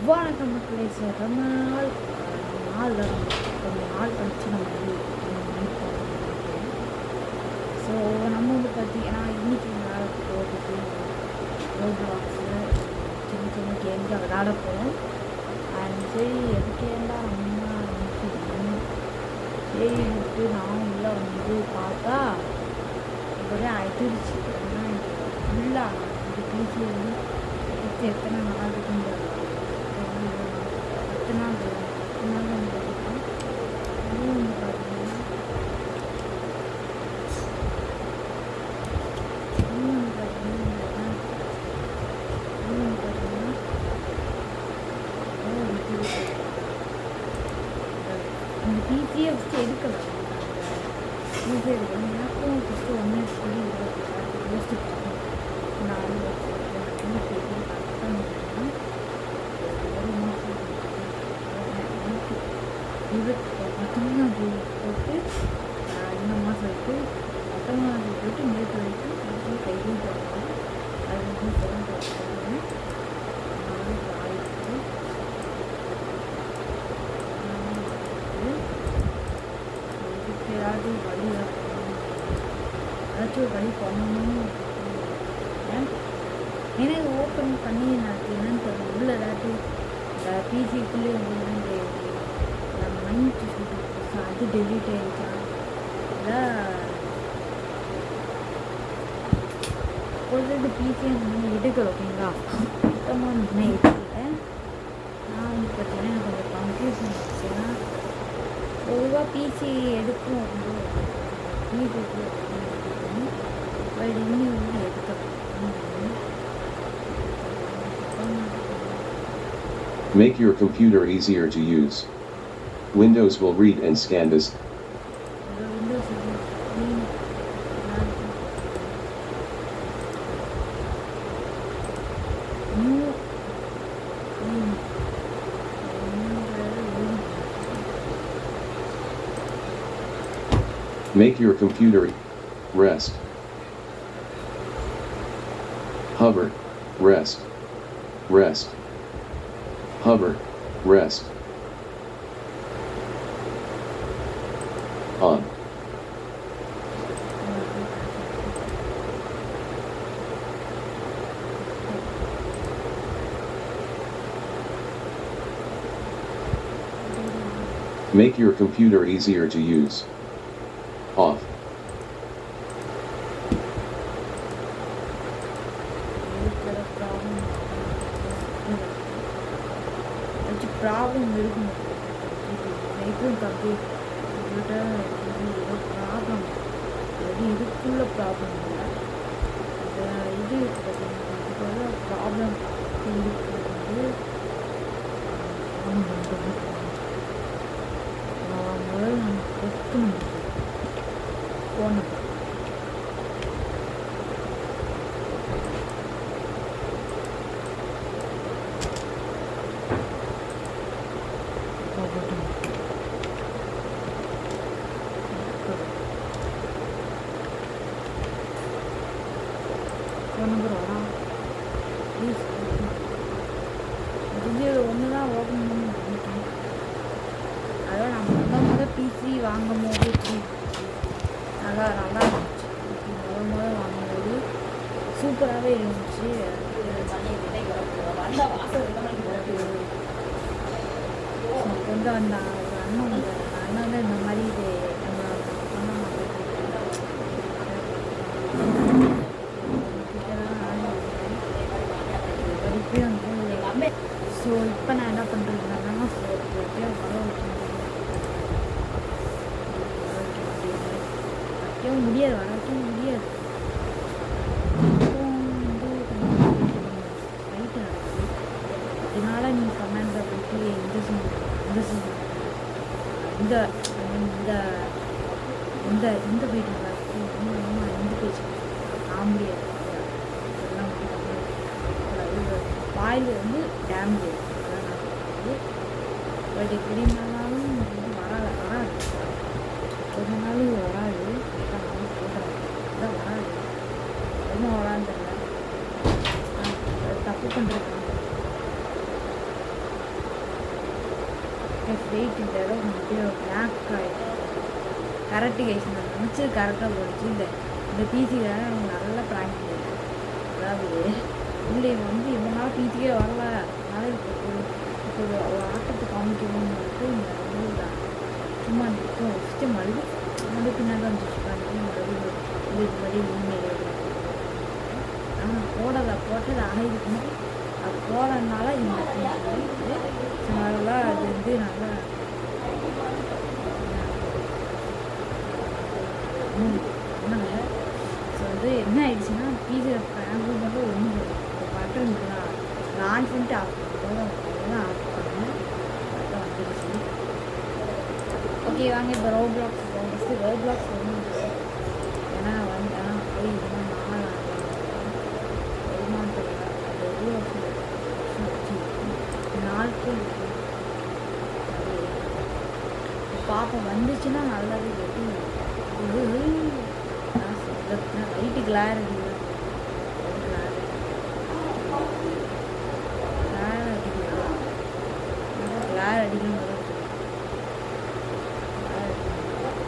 வணக்கம் மக்களே. ஸோ ரொம்ப நாள் கொஞ்சம் நாள் கழிச்சு நம்ம வந்து மீட் பண்ணிருக்கேன். ஸோ நம்ம வந்து பார்த்தீங்கன்னா இன்றைக்கி விளையாட போகிறதுக்கு ரோட் பிளாக்ஸில் சின்ன சின்ன கேம் தான் விளையாட போகிறோம். அண்ட் சரி எதுக்கேண்டா நம்ம சரி விட்டு நான் உள்ளே வந்து பார்த்தா ஒரே அதிர்ச்சி. ஏன்னா ஃபுல்லாக இந்த பிசி வந்து எத்தனை நாள் இருக்குன்னு 10 நாள் வந்து அதுவும் வந்து பார்த்தீங்கன்னா அந்த பிசியை ஃபஸ்ட்டு எடுக்கலாம். பிசி எடுக்கணும். எனக்கும் ஃபஸ்ட்டு 1 இயர் சொல்லி யோசிச்சுட்டு நான் பத்தொம்பதாந்தேதி போட்டு இந்த மாதம் வரைக்கும் 19ஆந்தேதி போட்டு நேற்று வரைக்கும் அது கையிலும் போடுறாங்க. அது வந்து சிறந்த இதுக்கு ஏதாவது வழி ஏதாச்சும் ஒரு வழி பண்ணணும். ஏன்னா இது ஓப்பன் பண்ணி நான் என்னன்னு தெரியல. உள்ள ஏதாச்சும் இந்த பிசிக்குள்ளே வந்து மைண்ட் அது டெலிட் ஆகிடுச்சா இல்லை பொழுது பிசியை வந்து எடுக்கல. ஓகேங்களா, சுத்தமாக நான் எடுக்கல. நான் வந்து பார்த்தீங்கன்னா எனக்கு கொஞ்சம் கன்ஃபியூஷன் ஆச்சு. ஏன்னா பொதுவாக பிசி எடுக்கும் வந்து பிசி பட் இன்னும் வந்து எடுக்கல. Make your computer easier to use. Windows will read and scan this. Make your computer rest. Hover, rest, rest. Hover, rest. On. Make your computer easier to use. Off. Problem இருக்கும். நைட்டும் computer ஏதோ problem அது இதுக்குள்ள problem இல்லை. இது பார்த்தீங்கன்னா problem இருக்கிறது முதல்ல நம்ம கொடுக்கணும் ஃபோன் நம்பர். ஃபோன் நம்பர் வரா ப்ளீஸ். இது ஒன்று தான் ஓப்பன் பண்ணி நினைக்கிறேன். அதாவது நான் முதல் பிசி வாங்கும் போது நல்லா இருந்துச்சு. முதல் வாங்கும்போது சூப்பராகவே இருந்துச்சு. கொஞ்சம் அந்த ஒரு அண்ணன் வந்து இந்த மாதிரி இது நம்ம பண்ண மாட்டோம். வரைக்கும் வந்து ஸோ இப்போ நான் என்ன பண்ணுறதுனா போயிட்டு வைக்கவும் முடியாது, வர வைக்கவும் முடியாது. ரைட்டு நடக்குது. இதனால நீங்கள் கமெண்டில் போயிட்டு இந்த போயிட்டு இந்த பேச்சு ஆக முடியாது. இதெல்லாம் வாயில் வந்து டேமேஜ் ஆகிடுது. பட் எப்படி இருந்தாலும் வந்து வராது கொஞ்ச நாள் வராது. இதான் வராது எதுவும் வராது. தப்பு பண்ணுறது ஃப்ளைட் இந்த இடம் அப்படியே பிளாக் ஆகிடும். கரெக்டு கைஸ், நான் நினச்சது கரெக்டாக போச்சு. இந்த பிசியில் அவங்க நல்லா ப்ராங்க் பண்ணேன். அதாவது இல்லை வந்து இவ்வளோ நாள் பிசிக்கே வரல, அதனால் இப்போ ஒரு ஆட்டத்தை காமிக்கணும்னு சொல்லிட்டு இந்த வந்து சும்மா நிற்கும் வச்சுட்டு மறுபடியும் பின்னாடி வந்துச்சுக்காண்டி மறுபடியும் இதுக்கு முன்னாடி உண்மையில் ஆனால் போட்டது ஆகிருக்குமே அது போகிறதுனால இந்த அதெல்லாம் அது வந்து நல்லா சொன்னாங்க. ஸோ வந்து என்ன ஆயிடுச்சுன்னா பீஸை ஆம்பிள் மட்டும் ஒன்றும் இப்போ பட்டன் இருக்கலாம் ஆன் பண்ணிட்டு ஆஃப் அதெல்லாம் ஆஃப் பண்ணேன். அதான் வந்துடுச்சு. ஓகே வாங்க இப்போ ரோப்ளாக்ஸ் ஃபஸ்ட்டு ரோப்ளாக்ஸ் வந்து ஏன்னா போய் இதெல்லாம் வருமானத்தில் அது எவ்வளோ நாட்கள் பாப்போம். வந்துச்சுன்னா நல்லாவே வெட்டி லைட்டு கிளார் அடிக்கலாம் கிளார் அடிக்கணும்.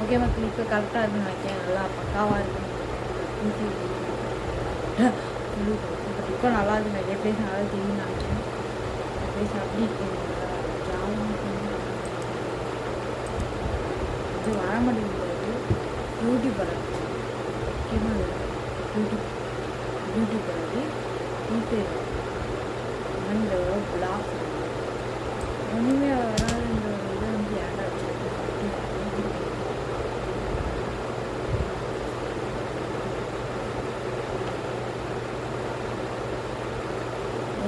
ஓகே மக்கள், இப்போ கரெக்டாக இருக்குன்னு நினைக்கிறேன். நல்லா பக்காவாக இருக்குன்னு இப்போ நல்லா இருக்கு. நிறைய பேர் நல்லா தெரியும் நினைக்கிறேன். பேச அப்படி இது வர மாட்டேங்குது. யூடியூப் வராது முக்கியமாக யூடியூப் வராது. இது இந்த பிளாக் ஒன்றுமே வராது. இந்த இதை வந்து ஏண்டா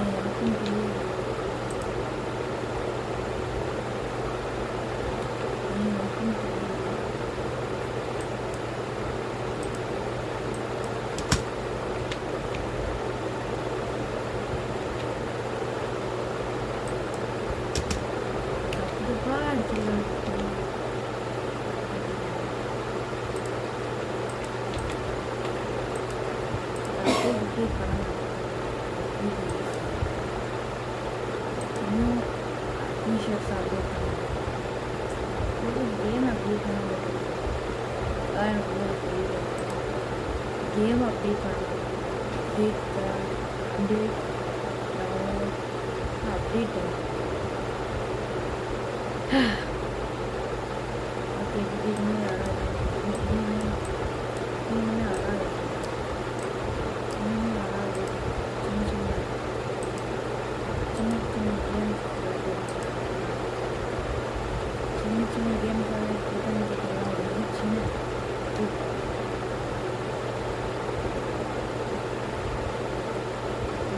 எனக்கும் தெரியும். இன்னும் டிஷர்ட்ஸ் அப்டேட் பண்ணுவேன். கேம் அப்டேட் பண்ண அதான் எனக்கு கேம் அப்டேட் பண்ணுவேன். அப்டேட் பண்ணுவேன். ஓகே திடீர்னு வராது. சின்ன கேம் சின்ன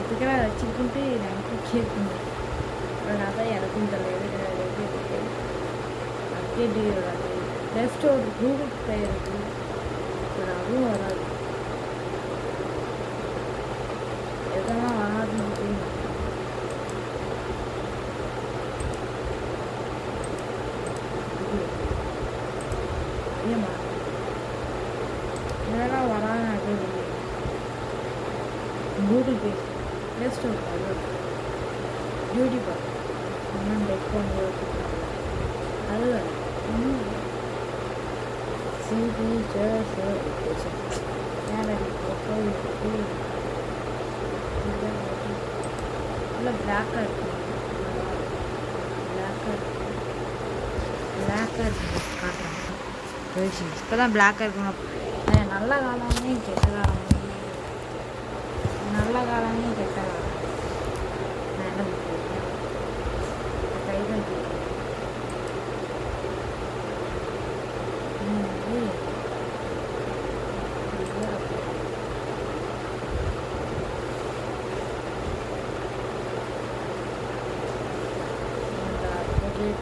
இதுக்கெல்லாம் வச்சுக்கிட்டு எனக்கு கேட்கணும். அதான் தான் எனக்கும் தெரியல. அப்டேட் வராது. ப்ளே ஸ்டோர் கூகுள் ப்ளே இருக்குது, அதுவும் வராது. எதெல்லாம் வராதுன்னு தெரியும். இதெல்லாம் வராது. கூகுள் ப்ளே ஸ்டோர் யூடியூப் இன்னும் டெக் பண்ணி அது சிடி சேலரி இல்லை பிளாக்காக இருக்கு. பிளாக்காக இருக்கு காட்டுறேன். இப்போ தான் பிளாக்காக இருக்கணும். நல்ல காலமே கெட்ட காலம், நல்ல காலமே கெட்ட காலம். நான் என்ன பண்ணுறேன் கைதான்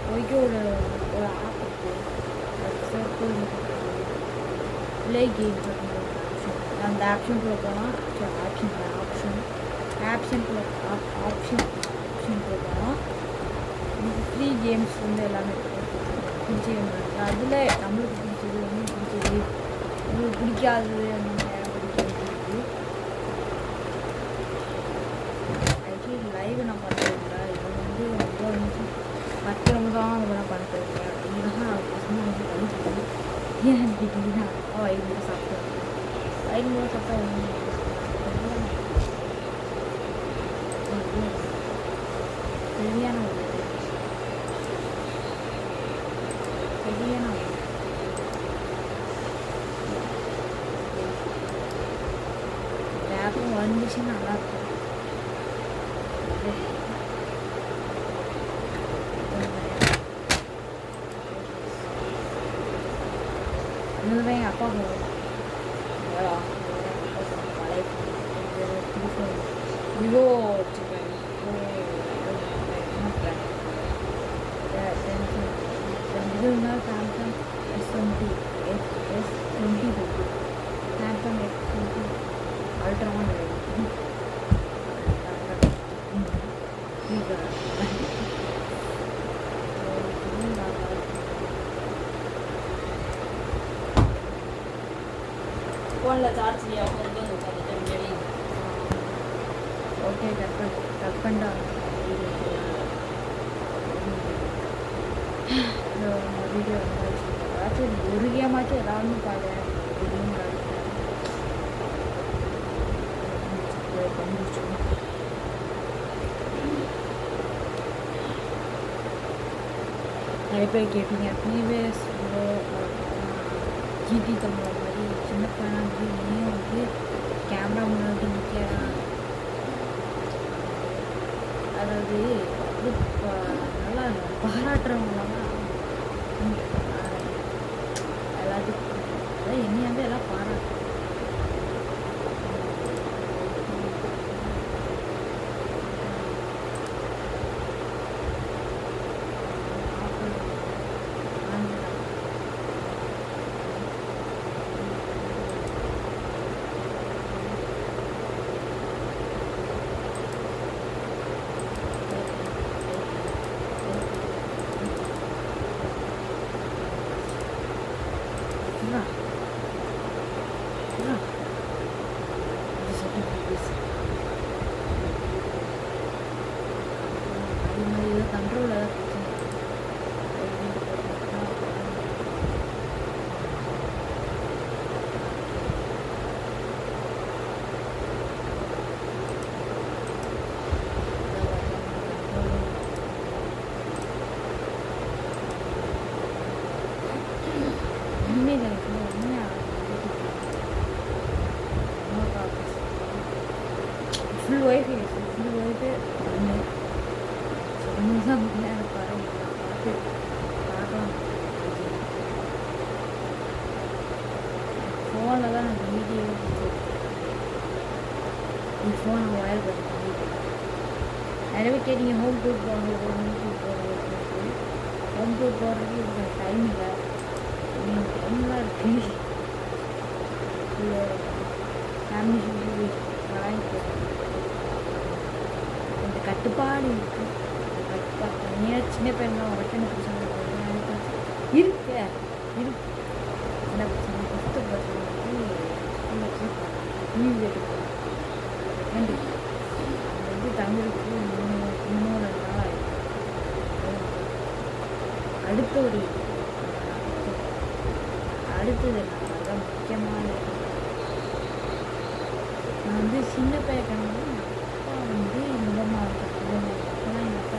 போய்க்கு ஒரு ஆப் இருக்குது. ப்ளே கேம்ஸ் அந்த ஆப்ஷனுக்குள்ளே போனால் ஆப்ஷனுக்குள்ளே போனால் ஃப்ரீ கேம்ஸ் வந்து எல்லாமே பிடிச்ச கேம் இருக்குது. அதில் நம்மளுக்கு பிடிச்சது ஒன்றும் பிடிச்சது உங்களுக்கு பிடிக்காதது அந்த பிடிக்கிறது. ஆக்சுவலி லைவ் நான் பண்ணுறதில்ல. இது வந்து ரொம்ப 10 நிமிஷம் தான் இதெல்லாம் பண்ணுறது அப்படின்னா சும்மா வந்து கழிச்சு ஏன்னு கேட்டிங்கன்னா வயிறு சாப்பிட்டு வயிறு சாப்பிட்டா சரியான ஒரு சரியான டேப்பும் வந்துச்சுன்னா நல்லாயிருக்கும். இதுதான் எங்கள் அப்பா போகும் பழைய விவோ வச்சுருக்கேன். இதுனா சாம்சங் S20 S20 இருக்குது. சாம்சங் S20 அல்ட்ராவும் ஃபோனில் சார்ஜ் இல்லையா கொண்டு வந்து உட்காந்துட்டு முன்னாடி ஓகே கட் பண்ணிட்டா வீடியோ ஏதாச்சும் ஒரு கேமாச்சும் ஏதாவது பார்க்குறேன் நிறைய பேர் கேட்பீங்க ப்ரீவியஸ் ஜிடி தமிழ் மாதிரி சின்ன பையனா வந்து இன்னும் வந்து கேமரா முன்னாடி நிற்கிறான். அதாவது அது நல்லா பாராட்டுறவங்களாம் எல்லாத்துக்கும் அதான் என்னை வந்து எல்லாம் பாராட்டுறோம். அது மாதிரி கண்ட்ரோலில் தான் உண்மையில் எனக்கு உண்மையாக ஃபுல் ஒய்ஃபை ஒன்று தான் எனக்கு பார்த்து பார்க்கலாம். ஃபோனில் தான் எனக்கு வீடியோ ஃபோன் ஒயர் பண்ணிட்டு நிறையவே கேட்டீங்க ஹோம் டூர் போடுறது ஹோம் டூர் போடுறதுக்கு எனக்கு டைம் இல்லை. டைம்லாம் இருக்குது. ஃபேமிலி வாங்கி இந்த கட்டுப்பாடு இருக்குது. கட்டுப்பாடு தனியாக சின்ன பையன் தான் உடனே பிரச்சனை இருக்கு சின்ன பிரச்சனை ஃபஸ்ட்டு பிரச்சனை வந்து லீவ் எடுக்கணும். அது வந்து தங்களுக்கு 3 நாள் ஆகிடும். அடுத்தது அதுதான் முக்கியமான நான் வந்து சின்ன பையன் கணக்கு அப்பா வந்து மூலமாக இருக்கேன். அப்போலாம் எங்கள் அப்பா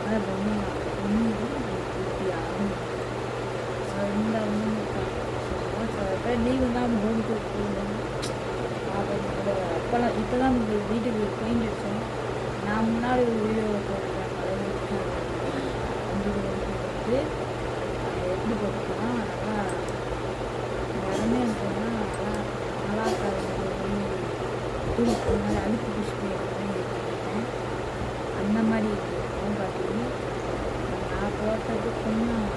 அதை பொண்ணு பூர்த்தி ஆகும். ஸோ இந்த ஒன்று லீவு தான் ஹோம் டூர் போகணும். அப்போல்லாம் இப்போ தான் வீட்டுக்கு பெயிண்ட் அடித்தோம். நான் முன்னாடி ஒரு வீடியோ போட்டிருக்கேன். வந்து எப்படி போட்டிருக்கோன்னா நல்லா யாருமே சொன்னால் நல்லா இருக்காது. மாதிரி அழுக்கு டிஸ்பிளே இருக்கேன். அந்த மாதிரி பார்த்தீங்கன்னா நான் போட்டது கொஞ்சம்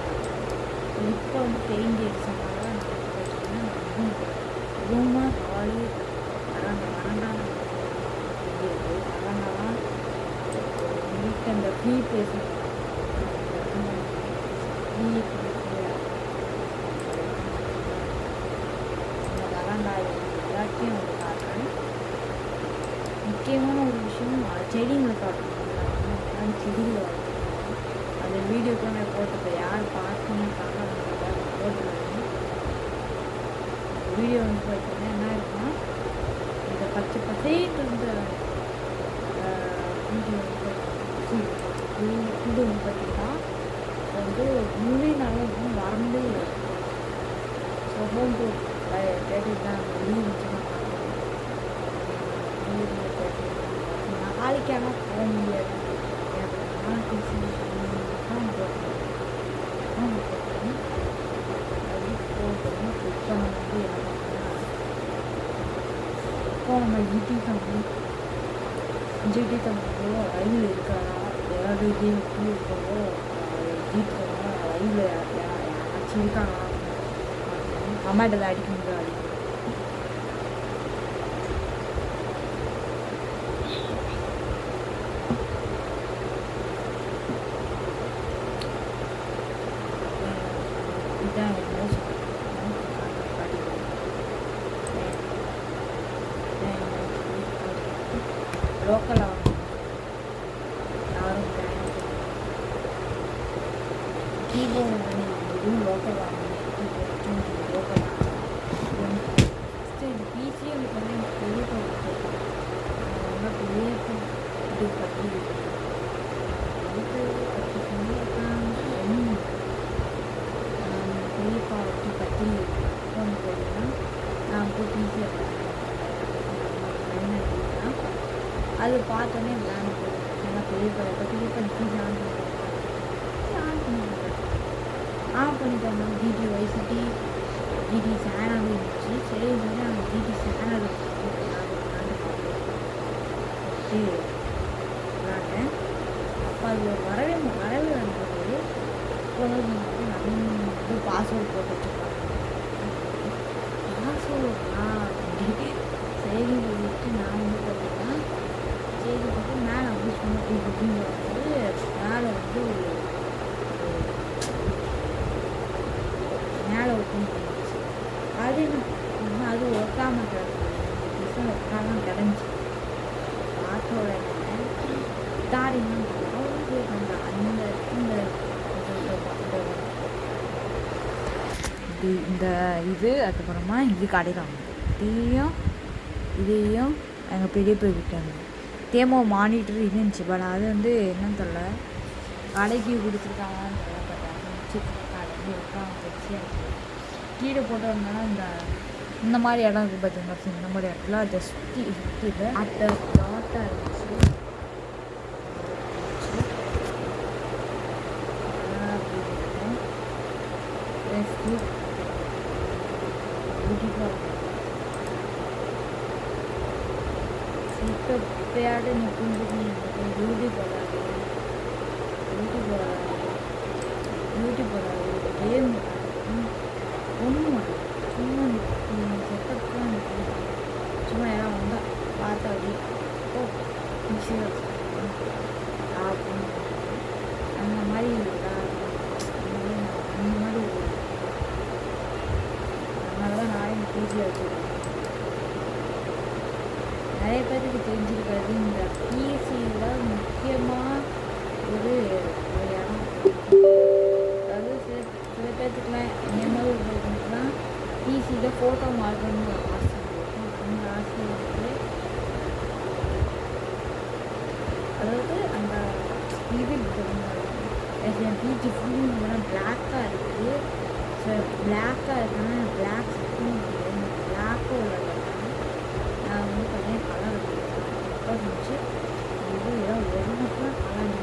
இப்போ வந்து பெயிண்ட் அடிச்சதுனால நான் பார்த்தீங்கன்னா ரூமாக ஹாலு வராண்டாலாம் வீட்டு அந்த ஃப்ரீ பிளேஸ் வராண்டா எல்லாத்தையும் வந்து காட்டுறேன். முக்கியமான ஒரு விஷயம் செடிங்களை காட்டணும். அது செடிகளை வீடியோக்கெலாம் நான் போட்டுப்பேன், யார் பார்க்கணுக்காக போட்டுருவேன். வீடியோ வந்து பார்த்தீங்கன்னா என்ன இருக்குன்னா, இந்த பச்சை பசேன்னு இருந்த வீடியோ வந்து இது வந்து பார்த்தீங்கன்னா வந்து முன்னாலும் வரம்பே இல்லை. ஸோ ஹோம் டூர் தேட்டர் தான் லீவ் வச்சுன்னா நாளைக்கு ஆனால் போக முடியாது. இப்போ நம்ம ஜிடி தமிழ் ரயில் இருக்கிறா ஏதாவது கேம் இருக்கோ ஜிடி தமிழ் ரயில் யாராச்சும் இருக்காங்களா கமெண்டில் அடிக்க முடியாது. இதுதான் எனக்கு மோஸ்ட் லோக்கலாக யாரும் கீபோர்டு இதுவும் லோக்கல் வாங்கணும். லோக்கல் ஃபஸ்ட்டு இந்த பிசி எனக்கு வந்து எனக்கு பெரிய ரொம்ப பெரிய இது பற்றி பெரியப்பா வச்சு பற்றி ஃபோன் போடுன்னா நான் போய் பிசி அது பார்த்தோன்னே பிளான் போடுவேன். ஏன்னா பெரியப்பா பிசி ஆன் பண்ணிட்டோம்னா ஜிடி வைசிட்டி ஜிடி சேனல் இருந்துச்சு. சரி வந்து அந்த ஜிடி சேனல் விளாண்டேன். அப்போ அது வரவே வந்தது. போனது வந்து பாஸ்வேர்டு போட்டு வச்சுருப்பாங்க. பாஸ்வேர்டா சரி சொல்லிட்டு நான் வந்து பார்த்தீங்கன்னா சரி பார்த்து மேலே அப்படி சொன்ன இப்படின்னு வரும்போது மேலே வந்து மேலே ஓப்பன் பண்ணிடுச்சு. அது என்ன அது ஒர்க்காமல் கிடந்துச்சு. ஒர்க்காமல் கிடந்துச்சு. பார்த்த உடனே தாடின்னு அந்த இந்த இது அதுக்கப்புறமா இது கடையில் இதையும் எங்கள் பெரியப்பா விட்டாங்க. தேமோ மானிட்டர் இருந்துச்சு. பட் அது வந்து என்னன்னு தெரியல, கடைக்கு கொடுத்துருக்காங்கன்னு சொல்லப்பட்டாங்க. கடை இருக்காங்க பெருசாக கீழே போட்டு வந்தோன்னா இந்த மாதிரி இடம் இருக்குது பார்த்தீங்கன்னா, இந்த மாதிரி இடத்துல அதை சுற்றி அட்டை டாட்டாக இருந்துச்சு. இப்போயாட்டு நீ புரிஞ்சுக்கணும். யூடியூப் வராது கேம் ஒன்றும் சும்மா செட்டப்லாம் சும்மா யாரும் வந்தால் பார்த்தா அப்படி ஓ ஈஸியாக அப்படின்னு அந்த மாதிரி அதனால தான் நான் இந்த பிசியில் வச்சுருக்கேன். நிறைய பேருக்கு தெரிஞ்சிருக்காது, இந்த பிஎஸ்சியில் முக்கியமாக ஒரு இடம். அதாவது சில பேர்த்துக்குலாம் என்ன மாதிரி இருக்கிறதுக்குலாம் பிசியில் ஃபோட்டோ மாற்றணும்னு ஒரு ஆசை இருக்கும். அந்த ஆசை வந்து அதாவது அந்த இது என் பிஜி ஃபுல்லாக பிளாக்காக இருக்குது. ஸோ பிளாக்காக இருக்குன்னா பிளாக் சுத்தம் முடியாது. பிளாக்கும் உள்ளது நான் வந்து பார்த்தீங்கன்னா கலர் இருந்துச்சு. இது ஏதாவது ஒரு மட்டும் கலர்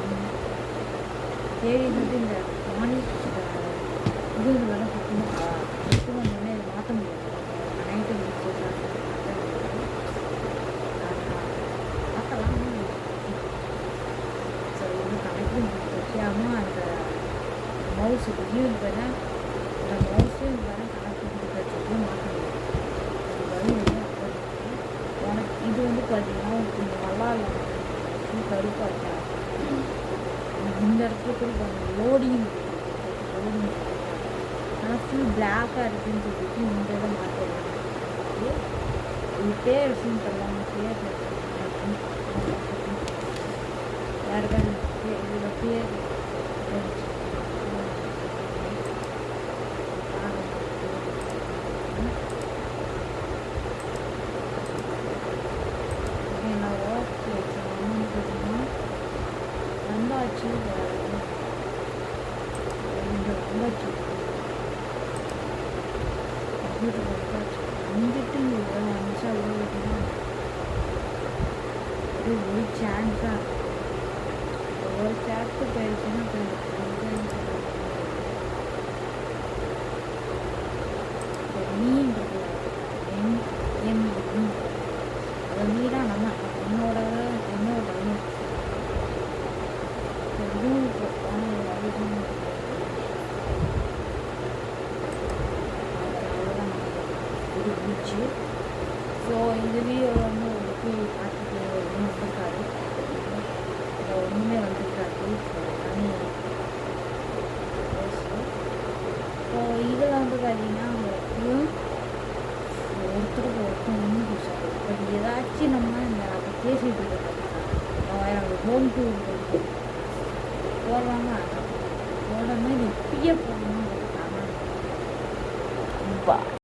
சரி வந்து இந்த மானிட்டர் இது வேலை சுத்தமாக வந்தோடனே இதை மாற்ற முடியாது. நைட்டு பார்க்கலாம். ஸோ இது கணக்கு தெரியாமல் அந்த மவுஸ் இது வேணா அந்த மவுஸு வேணா கணக்கு கொடுக்கறதுக்கு மாற்ற முடியாது. அது வந்து உனக்கு இது வந்து பார்த்தீங்கன்னா கொஞ்சம் நல்லா இல்லை, கருப்பாக இருக்கா இந்த இடத்துல கூட கொஞ்சம் லோடிங் ஆனால் ஃபுல் பிளாக்காக இருக்குதுன்னு சொல்லிட்டு இந்த இடம் மாற்றிடுறாங்க. இது பேர் விஷயம் தரலாம். பேர் யாருக்கான இதோட பேர் வச்சு ரெண்டு வந்தாச்சு கம்ப்யூட்டர் வந்தாச்சு வந்துட்டு நிமிஷம் விட்டுனா ஒரு சான்ஸாக ஒரு சாப்டர் போயிடுச்சுன்னா மீன்றது அது மீனா நம்ம என்னோட இது பீச்சு ஸோ இந்த வீடியோ வந்து உங்களுக்கு பார்த்துட்டு ஒன்றும் வந்திருக்காரு ஒன்றுமே வந்திருக்காரு ஸோ இதில் வந்து பார்த்தீங்கன்னா எப்படியும் ஒருத்தருக்கு ஒருத்தர் ஒன்றும் புதுசாக பட் ஏதாச்சும் நம்ம இந்த அப்போ பேசிகிட்டு இருக்கோம் ஹோம் டூர் போடுறாங்க போடாமல் இது இப்பயே போடணும்